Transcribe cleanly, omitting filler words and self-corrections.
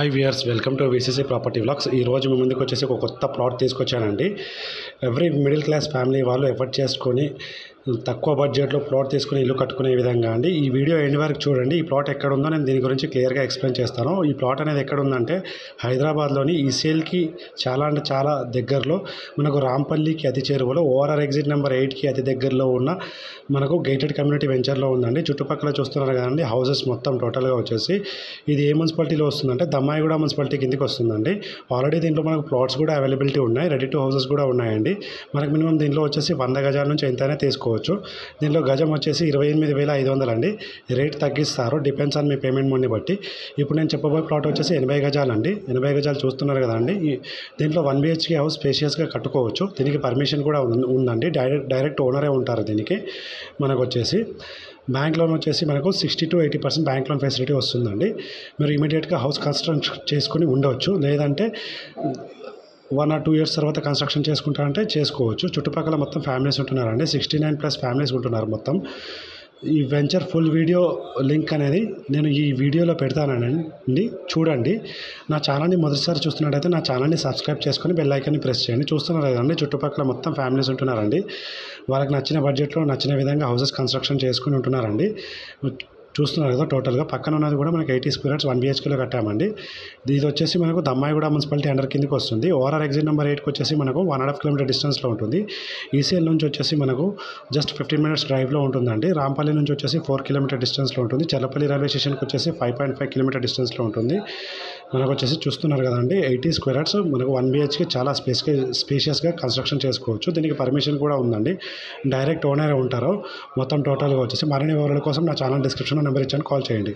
Hi viewers, welcome to VCC property vlogs. ఈ రోజు మీ ముందుకు వచ్చేసి ఒక కొత్త ప్లాట్ తీసుకొచ్చానండి. ఎవ్రీ మిడిల్ క్లాస్ ఫ్యామిలీ వాళ్ళు ఎఫర్ట్ చేసుకొని తక్కువ బడ్జెట్లో ప్లాట్ తీసుకుని ఇల్లు కట్టుకునే విధంగా అండి. ఈ వీడియో ఎండ్ వరకు చూడండి. ఈ ప్లాట్ ఎక్కడ ఉందో నేను దీని గురించి క్లియర్గా ఎక్స్ప్లెయిన్ చేస్తాను. ఈ ప్లాట్ అనేది ఎక్కడ ఉందంటే హైదరాబాద్లోని ఈసీఎల్కి చాలా అంటే చాలా దగ్గరలో, మనకు రాంపల్లికి అతి చేరువలో, ఓఆర్ఆర్ ఎగ్జిట్ నెంబర్ 8కి అతి దగ్గరలో ఉన్న మనకు గేటెడ్ కమ్యూనిటీ వెంచర్లో ఉందండి. చుట్టుపక్కల చూస్తున్నారు కదండి హౌసెస్ మొత్తం టోటల్గా వచ్చేసి ఇది ఏ మున్సిపాలిటీలో వస్తుందంటే దమ్మాయిగూడ మున్సిపాలిటీ కిందకి వస్తుందండి. ఆల్రెడీ దీంట్లో మనకు ప్లాట్స్ కూడా అవైలబిలిటీ ఉన్నాయి, రెడీ టు హౌసెస్ కూడా ఉన్నాయండి. మనకు మినిమం దీంట్లో వచ్చేసి 100 గజాల నుంచి ఎంతైనా తీసుకోవచ్చు. దీంట్లో గజం వచ్చేసి 28,500 అండి. రేట్ తగ్గిస్తారు, డిపెండ్స్ ఆన్ మీ పేమెంట్ మోడ్ని బట్టి. ఇప్పుడు నేను చెప్పబోయే ప్లాట్ వచ్చేసి 80 గజాలు అండి. 80 గజాలు చూస్తున్నారు కదండి. దీంట్లో 1 BHK హౌస్ స్పేషియస్గా కట్టుకోవచ్చు. దీనికి పర్మిషన్ కూడా ఉందండి. డైరెక్ట్ ఓనరే ఉంటారు దీనికి. మనకు వచ్చేసి బ్యాంక్ లోన్ వచ్చేసి మనకు 60 to 80% బ్యాంక్ లోన్ ఫెసిలిటీ వస్తుందండి. మీరు ఇమీడియట్గా హౌస్ కన్స్ట్రక్షన్ చేసుకుని ఉండవచ్చు, లేదంటే 1 or 2 years తర్వాత కన్స్ట్రక్షన్ చేసుకుంటారంటే చేసుకోవచ్చు. చుట్టుపక్కల మొత్తం ఫ్యామిలీస్ ఉంటున్నారండి. 69+ ఫ్యామిలీస్ ఉంటున్నారు మొత్తం. ఈ వెంచర్ ఫుల్ వీడియో లింక్ అనేది నేను ఈ వీడియోలో పెడతానండి, చూడండి. నా ఛానల్ని మొదటిసారి చూస్తున్నట్టయితే నా ఛానల్ని సబ్స్క్రైబ్ చేసుకొని బెల్ ఐకాన్ని ప్రెస్ చేయండి. చూస్తున్నారు కదండి చుట్టుపక్కల మొత్తం ఫ్యామిలీస్ ఉంటున్నారండి. వాళ్ళకి నచ్చిన బడ్జెట్లో నచ్చిన విధంగా హౌసెస్ కన్స్ట్రక్షన్ చేసుకుని ఉంటున్నారండి. చూస్తున్నారు కదా, టోటల్గా పక్కన ఉన్నది కూడా మనకి 80 square yards 1 BHKలో కట్టామండి. ఇది వచ్చేసి మనకు దమ్మాయిగూడ మున్సిపాలిటీ అండర్ కిందకి వస్తుంది. ఓఆర్ఆర్ ఎగ్జిట్ నెంబర్ 8కి వచ్చేసి మనకు 1.5 kilometer డిస్టెన్స్లో ఉంటుంది. ఈసీఎల్ నుంచి వచ్చేసి మనకు జస్ట్ 15 minutes డ్రైవ్లో ఉంటుందండి. రాంపల్లి నుంచి వచ్చేసి 4 kilometer డిస్టెన్స్లో ఉంటుంది. చల్లపల్లి రైల్వే స్టేషన్కి వచ్చేసి 5.5 kilometer డిస్టెన్స్లో ఉంటుంది. మనకు వచ్చేసి చూస్తున్నారు కదండి 80 square yards మనకు 1 BHK చాలా స్పేషియస్గా కన్స్ట్రక్షన్ చేసుకోవచ్చు. దీనికి పర్మిషన్ కూడా ఉందండి. డైరెక్ట్ ఓనరే ఉంటారు మొత్తం టోటల్గా వచ్చేసి. మరిన్ని వివరాల కోసం నా ఛానల్ డిస్క్రిప్షన్లో నెంబర్ ఇచ్చాను, కాల్ చేయండి.